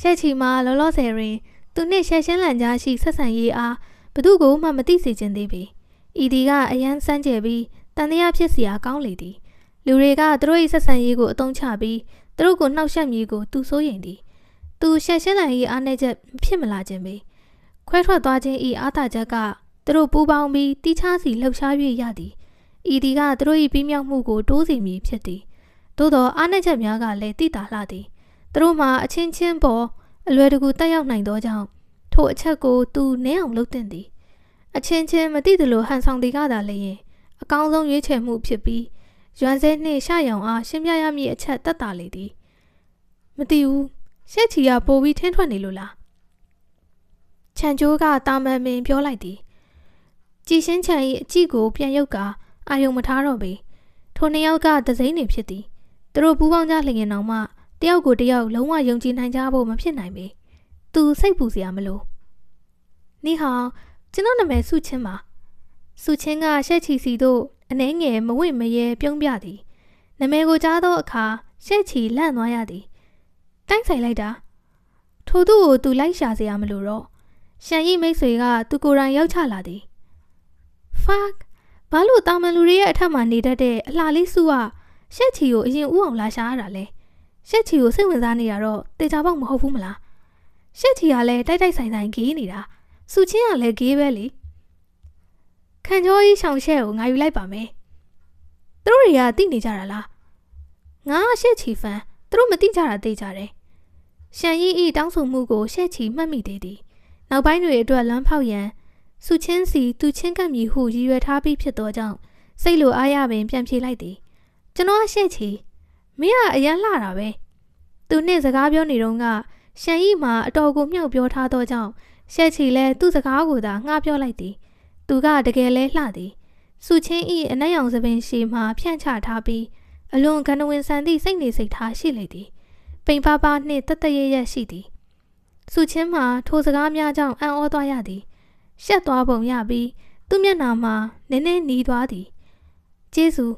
ရှက်ချီမှာလောလောဆယ်တွင်သူနှင့်ရှက်ရှင်းလန်ကြားရှိဆက်ဆံရေးအားဘသူကိုမှမသိစေခြင်းသေးပေဤဒီကအယမ်းစမ်းကြယ်ပြီးတန်တရားဖြစ်เสียကောင်းလေသည်လူတွေကသူတို့၏ဆက်ဆံရေးကိုအသုံးချပြီးသူတို့ကိုနှောက်ယှက်မည်ကိုသူစိုးရိမ်သည်သူရှက်ရှင်းလန်၏အားနည်းချက်ဖြစ်မလာခြင်းပေခွဲထွက်သွားခြင်း၏အားသာချက်ကသူတို့ပူးပေါင်းပြီးတိချစီလှုပ်ရှား၍ရသည်ဤဒီကသူတို့၏ပြီးမြောက်မှုကိုတိုးစေမည်ဖြစ်သည်သို့သောအားနည်းချက်များကလည်းတိတာလှသည်သူတို့မှာအချင်းချင်းပေါ်အလွယ်တကူတက်ရောက်နိုင်သောကြောင့်ထိုအချက်ကိုသူနည်းအောင်လုပ်သင့်သည်အချင်းချင်းမသိသလိုဟန်ဆောင်သည်ကသာလျှင်အကောင်းဆုံးရွေးချယ်မှုဖြစ်ပြီးရွမ်ဆဲနှင့်ရှရောင်အားရှင်းပြရမည့်အချက်သက်သာလေသည်မသိဘူးရှက်ချီကပိုပြီးထင်းထွက်နေလို့လားချန်ကျိုးကတာမန်ပင်ပြောလိုက်သည်ကြည်ရှင်းချန်၏အကြည့်ကိုပြန်ရုပ်ကအာယုံမထားတော့ပေထိုနှစ်ယောက်ကသစိမ်းနေဖြစ်သည်သူတို့ပူးပေါင်းကြလျင်တော့မှတယောက်ကိုတယောက်လုံးဝယုံကြည်နိုင်ကြဖို့မဖြစ်နိုင်ပေသူစိတ်ပူစရာမလို你好，ကျွန်တော်နာမည်စုချင်းပါစုချင်းကရှက်ချီစီတို့အနှဲငယ်မဝင့်မရဲပြုံးပြသည်နာမည်ကိုကြားသောအခါရှက်ချီလန့်သွားရသည်တိုက်ဆိုင်လိုက်တာထိုသူကိုသူလိုက်ရှာစရာမလိုတော့ရှန်ရီမိတ်ဆွေကသူကိုယ်တိုင်ရောက်ချလာသည် fuck ဘာလို့တာမန်လူတွေရဲ့အထက်မှာနေတတ်တဲ့အလှလေးစုကရှက်ချီကိုအရင်ဥအောင်လာရှာရတာလဲရှက်ချီကိုစိတ်ဝင်စားနေတာတော့တေချာပေါက်မဟုတ်ဘူးမလားရှက်ချီကလည်းတိုက်တိုက်ဆိုင်ဆိုင်ဂေးနေတာစုချင်းကလည်းဂေးပဲလေခံကြောကြီးရှောင်ရှက်ကိုငါယူလိုက်ပါမယ်သူတို့တွေကသိနေကြတာလားငါရှက်ချီဖန်သူတို့မသိကြတာသိကြတယ်ရှန်ရီဤတောင်းဆိုမှုကိုရှက်ချီမှတ်မိသေးသည်နောက်ပိုင်းတွေအတွက်လမ်းဖောက်ရန်စုချင်းစီသူချင်းကပ်မည်ဟုရည်ရွယ်ထားပြီးဖြစ်သောကြောင့်စိတ်လိုအားရပင်ပြန်ပြေးလိုက်သည်ကျွန်တော်ရှက်ချီမင်းကအရန်လှတာပဲသူနဲ့စကားပြောနေတော့ကရှန်ရီမှာအတော်ကိုမြှောက်ပြောထားသောကြောင့်ရှက်ချီလည်းသူ့စကားကိုသာငှားပြောလိုက်သည်သူကတကယ်လဲလှသည်စုချင်းဤအနက်ရောင်စပင်ရှည်မှဖြန့်ချထားပြီးအလွန်ကနဝင်ဆန်သည့်စိတ်နေစိတ်ထားရှိလေသည်ပိန်ပါပါနှင့်တတရရရှိသည်စုချင်းမှာထိုစကားများကြောင့်အံ့ဩသွားရသည်ရှက်သွားပုံရပြီးသူ့မျက်နှာမှာနည်းနည်းနီးသွားသည်ကျေးဇူး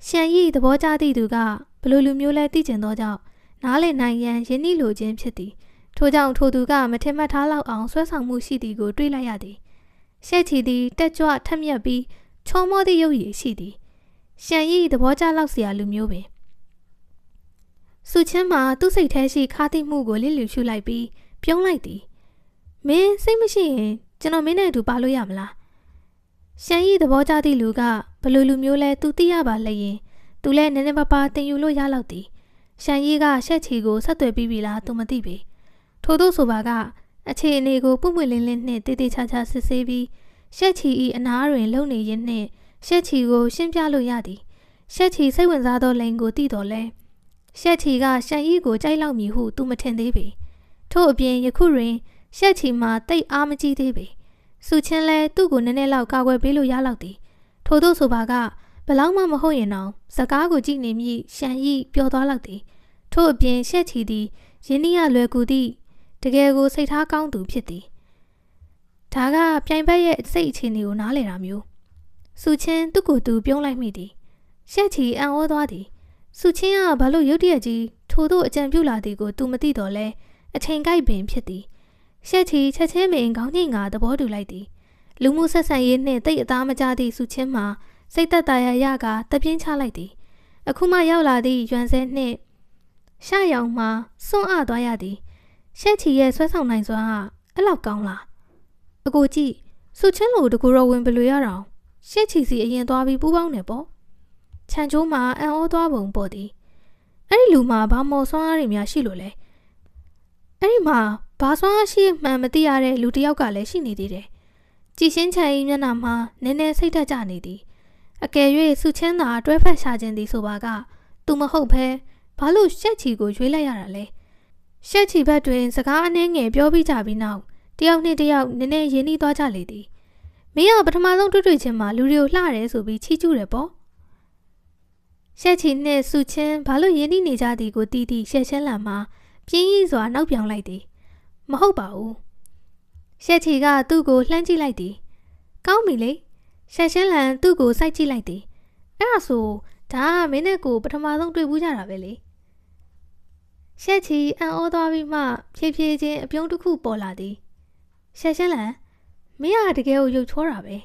ရှန်ရီသဘောကျသည့်သူကဘလိုလူမျိုးလဲသိကျင်သောကြောင့်နားလည်နိုင်ရန်ယဉ်ဤလိုခြင်းဖြစ်သည်ထို့ကြောင့်ထိုသူကမထင်မှတ်ထားလောက်အောင်ဆွဲဆောင်မှုရှိသည်ကိုတွေးလိုက်ရသည်ရှက်ချီသည်တက်ကြွထက်မြက်ပြီးချောမောသည့်ရုပ်ရည်ရှိသည်ရှန်ရီသဘောကျလောက်เสียလူမျိုးပင်စုချင်းမှာသူ့စိတ်ထဲရှိခါသိမှုကိုလစ်လျူရှုလိုက်ပြီးပြုံးလိုက်သည်မင်းစိတ်မရှိရင်ကျွန်တော်မင်းနဲ့အတူပါလို့ရမလားရှန်ရီသဘောကျသည့်လူကဘလိုလူမျိုးလဲသူသိရပါလျင်သူလည်းနည်းနည်းပါးပါတင်ယူလို့ရလောက်သည်ရှန်ရီကရှက်ချီကိုဆက်သွယ်ပြီးပြီလားသူမသိပေထို့သောဆိုပါကအခြေအနေကိုပွင့်ပွင့်လင်းလင်းနှင့်တေးသေးချာချာစစ်ဆေးပြီးရှက်ချီ၏အနားတွင်လုံနေရင်းနှင့်ရှက်ချီကိုရှင်းပြလို့ရသည်ရှက်ချီစိတ်ဝင်စားသောလိန်ကိုသိတော်လဲရှက်ချီကရှန်ရီကိုကြိုက်လောက်မည်ဟုသူမထင်သေးပေထို့အပြင်ယခုတွင်ရှက်ချီမှာတိတ်အားမကြီးသေးပေစုချင်းလဲသူ့ကိုနည်းနည်းလောက်ကာကွယ်ပေးလို့ရလောက်သည်ထို့သောဆိုပါကဘလောက်မှမဟုတ်ရင်တော့စကားကိုကြည့်နေမိရှန်ရီပျော်သွားလောက်သည်ထို့အပြင်ရှက်ချီသည်ယင်းနီးရလွယ်ကူသည့်တကယ်ကိုစိတ်ထားကောင်းသူဖြစ်သည်ဒါကပြိုင်ဘက်ရဲ့စိတ်အခြေအနေကိုနားလည်တာမျိုးစုချင်းသူ့ကိုယ်သူပြုံးလိုက်မိသည်ရှက်ချီအံ့ဩသွားသည်စုချင်းကဘာလို့ရုတ်တရက်ကြီးထို့သို့အကြံပြုလာသည်ကိုသူမသိတော့လဲအချိန်ကိုက်ပင်ဖြစ်သည်ရှက်ချီချက်ချင်းပင်ခေါင်းညှိငါသဘောတူလိုက်သည်လူမှုဆက်ဆံရေးနှင့်တိတ်အသားမကျသည့်စုချင်းမှာစိတ်သက်သာရကတပြင်းချလိုက်သည်အခုမှရောက်လာသည့်ရွံစဲနှင့်ရှရောင်မှာစွန့်အသွားရသည်ရှက်ချီရဲ့ဆွဲဆောင်နိုင်စွမ်းကအဲ့လောက်ကောင်းလားအကိုကြည့်စုချင်းလိုတကူတော်ဝင်ဘလွေရအောင်ရှက်ချီစီအရင်သွားပြီးပူးပေါင်းနေပေါ့ခြံကျိုးမှာအံ့ဩသွားပုံပေါ်သည်အဲ့ဒီလူမှာဘာမော်စွမ်းအားတွေများရှိလို့လဲအဲ့ဒီမှာဘာစွမ်းအားရှိမှန်မသိရတဲ့လူတစ်ယောက်ကလည်းရှိနေသေးတယ်ကြည်ရှင်းချန်၏မျက်နှာမှာနည်းနည်းစိတ်ဓာတ်ကျနေသည်အကယ်၍စုချင်းသာတွဲဖက်ရှာခြင်းသည်ဆိုပါကသူမဟုတ်ဘဲဘာလို့ရှက်ချီကိုရွေးလိုက်ရတာလဲရှက်ချီဘက်တွင်စကားအနှဲငယ်ပြောပြီးကြပြီးနောက်တယောက်နဲ့တယောက်နည်းနည်းရင်းနှီးသွားကြလေသည်မင်းကပထမဆုံးတွေ့ချင်းမှာလူတွေကိုလှတယ်ဆိုပြီးချီးကျူးတယ်ပေါ့ရှက်ချီနှင့်စုချင်းဘာလို့ရင်းနှီးနေကြသည်ကိုတီးတီးရှက်ချင်းလန်မှာပြင်းကြီးစွာနောက်ပြောင်လိုက်သည်မဟုတ်ပါဘူးရှက်ချီကသူ့ကိုလှမ်းကြည့်လိုက်သည်ကောင်းပြီလေရှက်ချင်းလန်သူ့ကိုစိုက်ကြည့်လိုက်သည်အဲ့ဒါဆိုဒါကမင်းနဲ့ကိုပထမဆုံးတွေ့ဘူးကြတာပဲလေရှက်ချီအံ့ဩသွားပြီးမှဖြည်းဖြည်းချင်းအပြုံးတစ်ခုပေါ်လာသည်ရှက်ချင်းလန်မင်းကတကယ်ကိုရုပ်ချောတာပဲ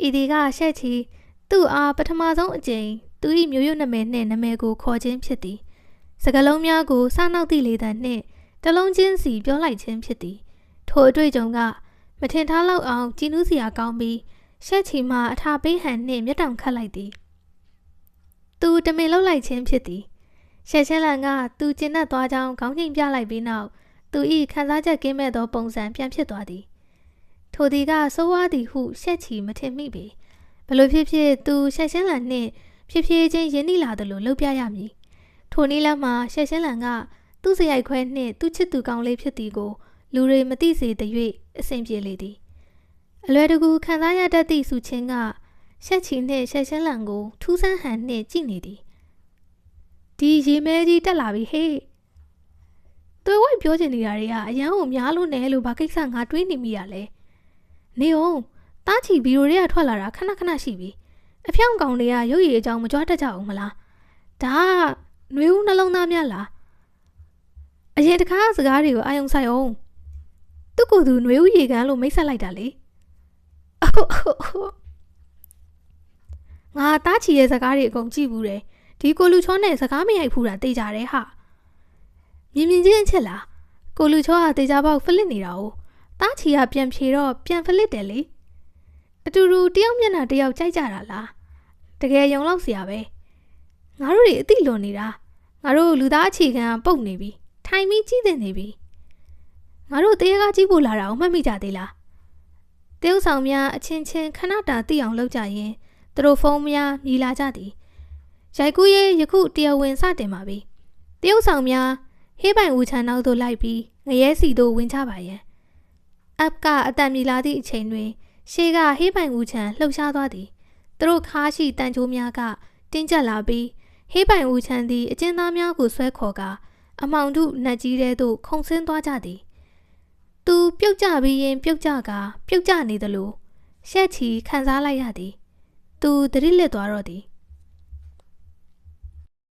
ဤဒီကရှက်ချီသူ့အားပထမဆုံးအကြိမ်သူ၏မျိုးရွတ်နာမည်နှင့်နာမည်ကိုခေါ်ခြင်းဖြစ်သည်စကားလုံးများကိုစနှောက်သည့်လေသံနှင့်တလုံးချင်းစီပြောလိုက်ခြင်းဖြစ်သည်ထိုအတွေ့အကြုံကမထင်ထားလောက်အောင်ကြည်နူးစရာကောင်းပြီးရှက်ချီမှအထာပေးဟန်နှင့်မျက်တောင်ခတ်လိုက်သည်သူတမင်လှုပ်လိုက်ခြင်းဖြစ်သည်ရှက်ချင်းလန်ကသူကျဉ်တ်သွားကြောင်းခေါင်းငိမ့်ပြလိုက်ပြီးနောက်သူ၏ခံစားချက်ကင်းမဲ့သောပုံစံပြန်ဖြစ်သွားသည်ထိုသည်ကစိုးဝါးသည်ဟုရှက်ချီမထင်မိပေဘလို့ဖြစ်ဖြစ်သူရှက်ချင်းလန်နှင့်ဖြည်းဖြည်းချင်းရင်းနှီးလာသလိုလှုပ်ပြရမည်ထိုနည်းလမ်းမှာရှက်ချင်းလန်ကသူ့စရိုက်ခွဲနှင့်သူ့ချစ်သူကောင်းလေးဖြစ်သည်ကိုလူတွေမသိစေသရွေ့အဆင်ပြေလေသည်အလွယ်တကူခံစားရတတ်သည့်စုချင်းကရှက်ချီနှင့်ရှက်ချင်းလန်ကိုထူးဆန်းဟန်နှင့်ကြည့်နေသည်ဒီရေမဲကြီးတက်လာပြီဟေးသူ သွေးဝိုက်ပြောချင်နေတာတွေကအရန်ကိုများလို့နဲ့လို့ဘာကိစ္စငါတွေးနေမိရလဲနေအောင်တားချီဘီရိုတွေကထွက်လာတာခဏခဏရှိပြီအဖြောင်းကောင်တွေကရုပ်ရည်အကြောင်းမကြွားတတ်ကြအောင်မလားဒါကနှွေဦးနှလုံးသားများလားအရင်တခါစကားတွေကိုအာယုံဆိုင်အောင်သူ့ကိုယ်သူနှွေဦးရေကန်းလို့မိတ်ဆက်လိုက်တာလေငါတားချီရဲ့စကားတွေအကုန်ကြည့်ဘူးတယ်ဒီကိုလူချောနဲ့စကားမရိုက်ဘူးတာသိကြတယ်ဟာမြင်ချင်းအချက်လားကိုလူချောကတေချာပေါက်ဖလစ်နေတာ哦တားချီကပြန်ဖြေတော့ပြန်ဖလစ်တယ်လေအတူတူတယောက်မျက်နှာတယောက်ကြိုက်ကြတာလားတကယ်ယုံလောက်စရာပဲငါတို့တွေအသိလွန်နေတာငါတို့လူသားအခြေခံပုတ်နေပြီထိုင်ပြီးကြည့်တင်နေပြီငါတို့တရားကကြည့်ဖို့လာတာကိုမှတ်မိကြသေးလားတရုတ်ဆောင်များအချင်းချင်းခဏတာသိအောင်လုပ်ကြရင်သူတို့ဖုန်းများမြည်လာကြသည်ရိုက်ကူးရဲ့ယခုတရားဝင်စတင်ပါပြီတရုတ်ဆောင်များဟေးပိုင်ဦးချန်နောက်သို့လိုက်ပြီးငရဲစီသို့ဝင်ချပါရန်အပ်ကအတန်မြည်လာသည့်အချိန်တွင်ရှေးကဟေးပိုင်ဦးချန်လှုပ်ရှားသွားသည်သူတို့ခါရှိတန်ချိုးများကတင်းကျပ်လာပြီးဟေးပိုင်ဦးချန်သည်အကျဉ်းသားများကိုဆွဲခေါ်ကာအမောင်ထုနတ်ကြီးတဲသို့ခုန်ဆင်းသွားကြသည်သူပြုတ်ကြပြီးရင်ပြုတ်ကြကာပြုတ်ကြနေသလိုရှက်ချီခံစားလိုက်ရသည်သူသတိလစ်သွားတော့သည်